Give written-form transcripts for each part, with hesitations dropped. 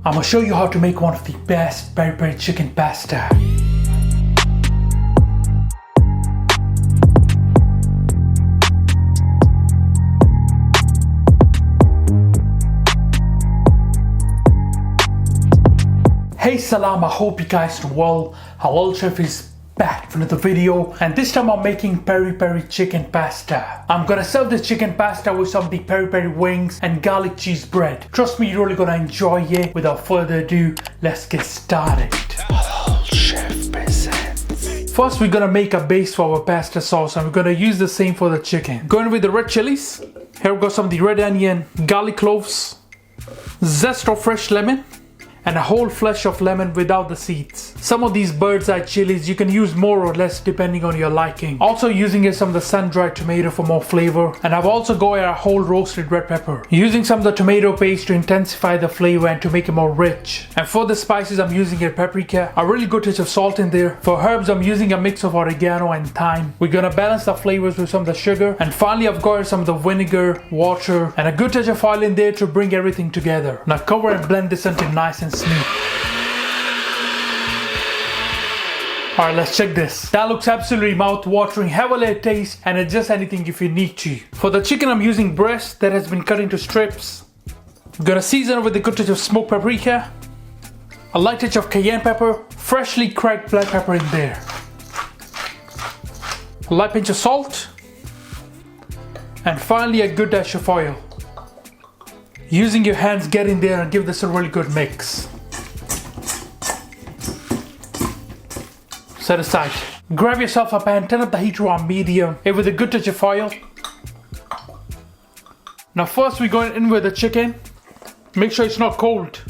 I'm gonna show you how to make one of the best peri peri chicken pasta. Hey salam, I hope you guys are well. Halal Chef is back for another video, and this time I'm making peri peri chicken pasta. I'm gonna serve this chicken pasta with some of the peri peri wings and garlic cheese bread. Trust me, you're really gonna enjoy it. Without further ado, let's get started. Halal Chef presents. First, we're gonna make a base for our pasta sauce, and we're gonna use the same for the chicken. Going with the red chilies. Here we got some of the red onion, garlic cloves, zest of fresh lemon, and a whole flesh of lemon without the seeds. Some of these bird's eye chilies you can use more or less depending on your liking. Also using here some of the sun-dried tomato for more flavor, and I've also got a whole roasted red pepper. Using some of the tomato paste to intensify the flavor and to make it more rich. And for the spices I'm using here paprika, a really good touch of salt in there. For herbs I'm using a mix of oregano and thyme. We're gonna balance the flavors with some of the sugar, and finally I've got some of the vinegar, water, and a good touch of oil in there to bring everything together. Now cover and blend this until nice and smooth. Alright, let's check this. That looks absolutely mouth-watering. Have a little taste and adjust anything if you need to. For the chicken I'm using breast that has been cut into strips. I'm gonna season it with a good touch of smoked paprika, a light touch of cayenne pepper, freshly cracked black pepper in there, a light pinch of salt, and finally a good dash of oil. Using your hands, get in there and give this a really good mix. Set aside. Grab yourself a pan, turn up the heat on medium, with a good touch of oil. Now first we're going in with the chicken. Make sure it's not cold.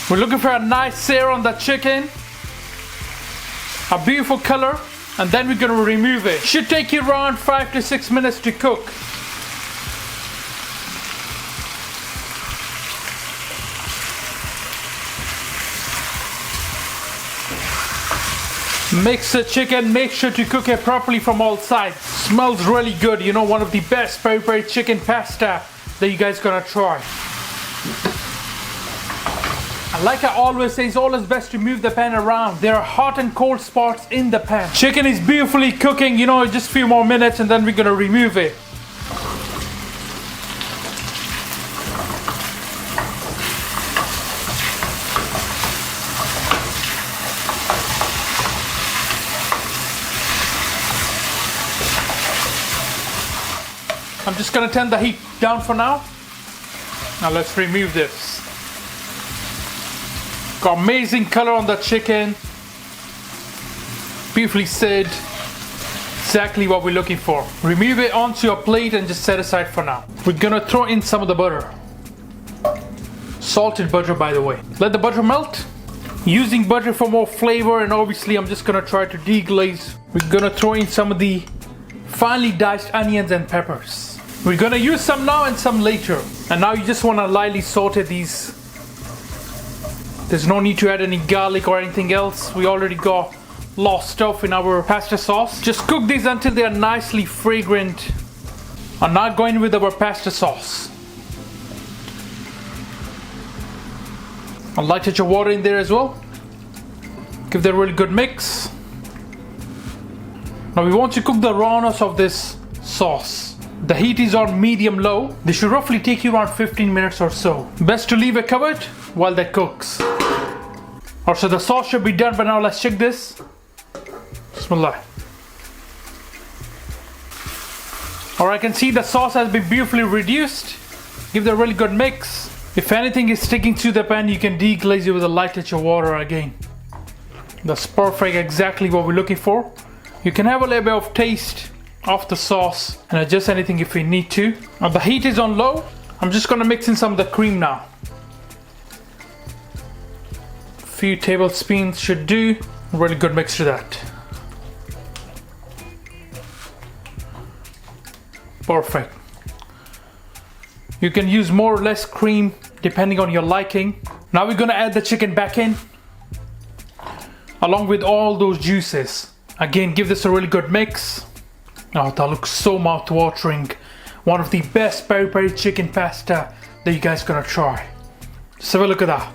We're looking for a nice sear on the chicken, a beautiful color, and then we're gonna remove it. Should take you around 5 to 6 minutes to cook. Mix the chicken, make sure to cook it properly from all sides. Smells really good, you know, one of the best peri peri chicken pasta that you guys gonna try. And like I always say, it's always best to move the pan around. There are hot and cold spots in the pan. Chicken is beautifully cooking, you know, just a few more minutes and then we're gonna remove it. I'm just gonna turn the heat down for now. Now let's remove this. Got amazing color on the chicken. Beautifully seared. Exactly what we're looking for. Remove it onto your plate and just set aside for now. We're gonna throw in some of the butter. Salted butter, by the way. Let the butter melt. Using butter for more flavor, and obviously I'm just gonna try to deglaze. We're gonna throw in some of the finely diced onions and peppers. We're gonna use some now and some later. And now you just wanna lightly saute these. There's no need to add any garlic or anything else. We already got a lot of stuff in our pasta sauce. Just cook these until they are nicely fragrant. I'm now going with our pasta sauce. A light touch of water in there as well. Give that a really good mix. Now we want to cook the rawness of this sauce. The heat is on medium-low. This should roughly take you around 15 minutes or so. Best to leave it covered while that cooks. Alright, so the sauce should be done, but now let's check this. Bismillah. Alright, I can see the sauce has been beautifully reduced. Give that a really good mix. If anything is sticking to the pan, you can deglaze it with a light touch of water again. That's perfect, exactly what we're looking for. You can have a little bit of taste of the sauce and adjust anything if you need to. Now the heat is on low. I'm just gonna mix in some of the cream now. Few tablespoons should do. Really good mix to that. Perfect. You can use more or less cream depending on your liking. Now we're gonna add the chicken back in, along with all those juices. Again, give this a really good mix. Oh, that looks so mouth-watering. One of the best peri peri chicken pasta that you guys gonna try. Just have a look at that.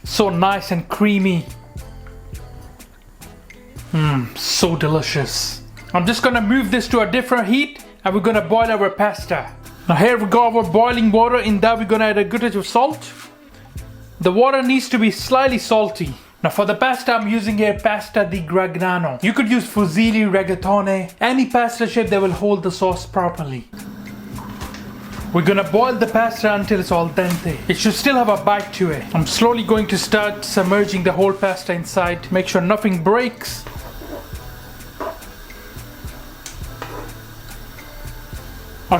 So nice and creamy. So delicious. I'm just gonna move this to a different heat and we're gonna boil our pasta. Now here we got our boiling water. In that we're gonna add a good touch of salt. The water needs to be slightly salty. Now for the pasta, I'm using here pasta di Gragnano. You could use fusilli, rigatone, any pasta shape that will hold the sauce properly. We're gonna boil the pasta until it's al dente. It should still have a bite to it. I'm slowly going to start submerging the whole pasta inside. Make sure nothing breaks.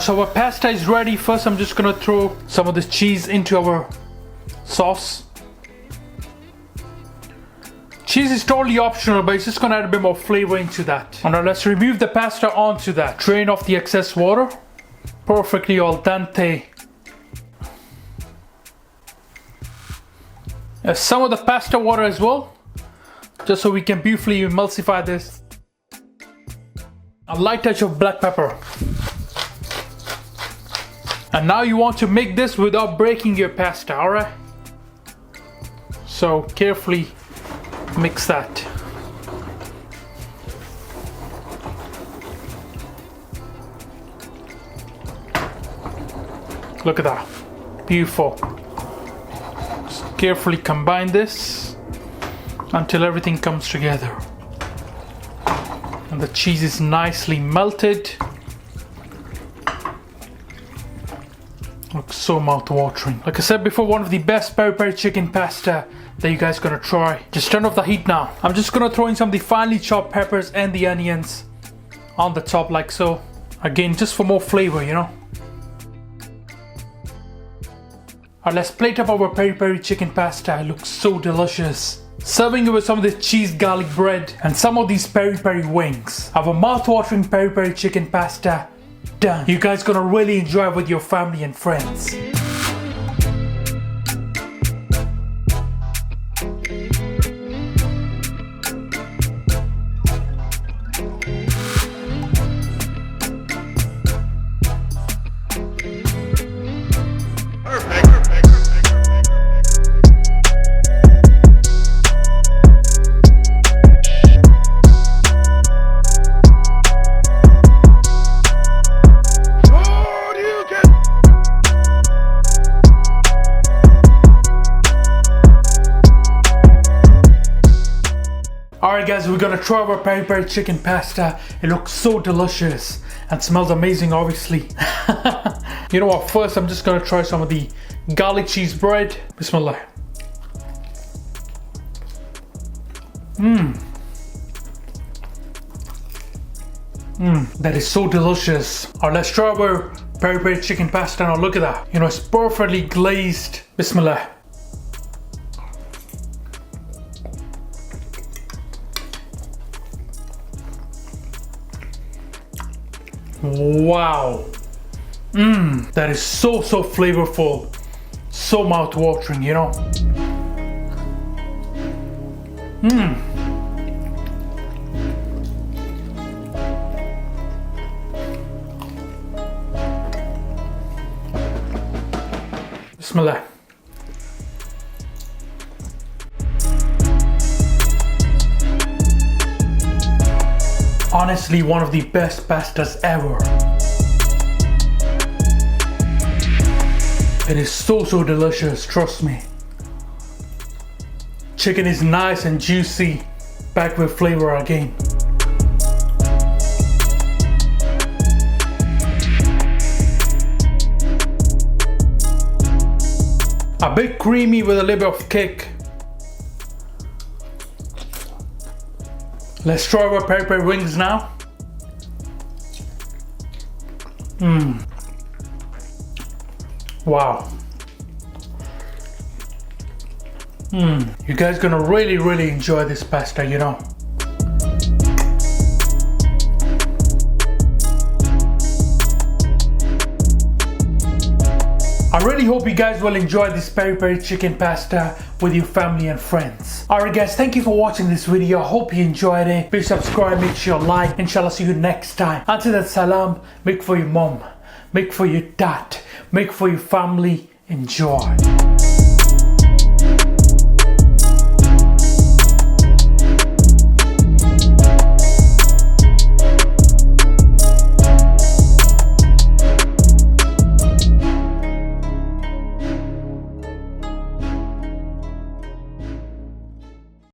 So our pasta is ready. First I'm just gonna throw some of this cheese into our sauce. Cheese is totally optional, but it's just gonna add a bit more flavor into that. And now let's remove the pasta onto that. Drain off the excess water. Perfectly al dente. Some of the pasta water as well, just so we can beautifully emulsify this. A light touch of black pepper. And now you want to make this without breaking your pasta, alright? So carefully mix that. Look at that. Beautiful. Just carefully combine this until everything comes together. And the cheese is nicely melted. Looks so mouth-watering. Like I said before, one of the best peri peri chicken pasta that you guys gonna try. Just turn off the heat now. I'm just gonna throw in some of the finely chopped peppers and the onions on the top like so. Again, just for more flavor, you know. Alright, let's plate up our peri peri chicken pasta. It looks so delicious. Serving it with some of this cheese garlic bread and some of these peri peri wings. Our mouth-watering peri peri chicken pasta done. You guys gonna really enjoy it with your family and friends. Alright guys, we're gonna try our peri peri chicken pasta. It looks so delicious and smells amazing obviously. You know what, first I'm just gonna try some of the garlic cheese bread. Bismillah. That is so delicious. Alright, let's try our peri peri chicken pasta. Now look at that. You know, it's perfectly glazed. Bismillah. Wow. That is so flavorful. So mouth-watering, you know. Bismillah. Honestly, one of the best pastas ever. It is so delicious, trust me. Chicken is nice and juicy, packed with flavor again. A bit creamy with a little bit of kick. Let's try our peri peri wings now. Wow. You guys gonna really enjoy this pasta, you know. I really hope you guys will enjoy this peri peri chicken pasta with your family and friends. Alright guys, thank you for watching this video. I hope you enjoyed it. Please subscribe, make sure you like. Inshallah, see you next time. Until that, salam. Make for your mom, make for your dad, make for your family. Enjoy.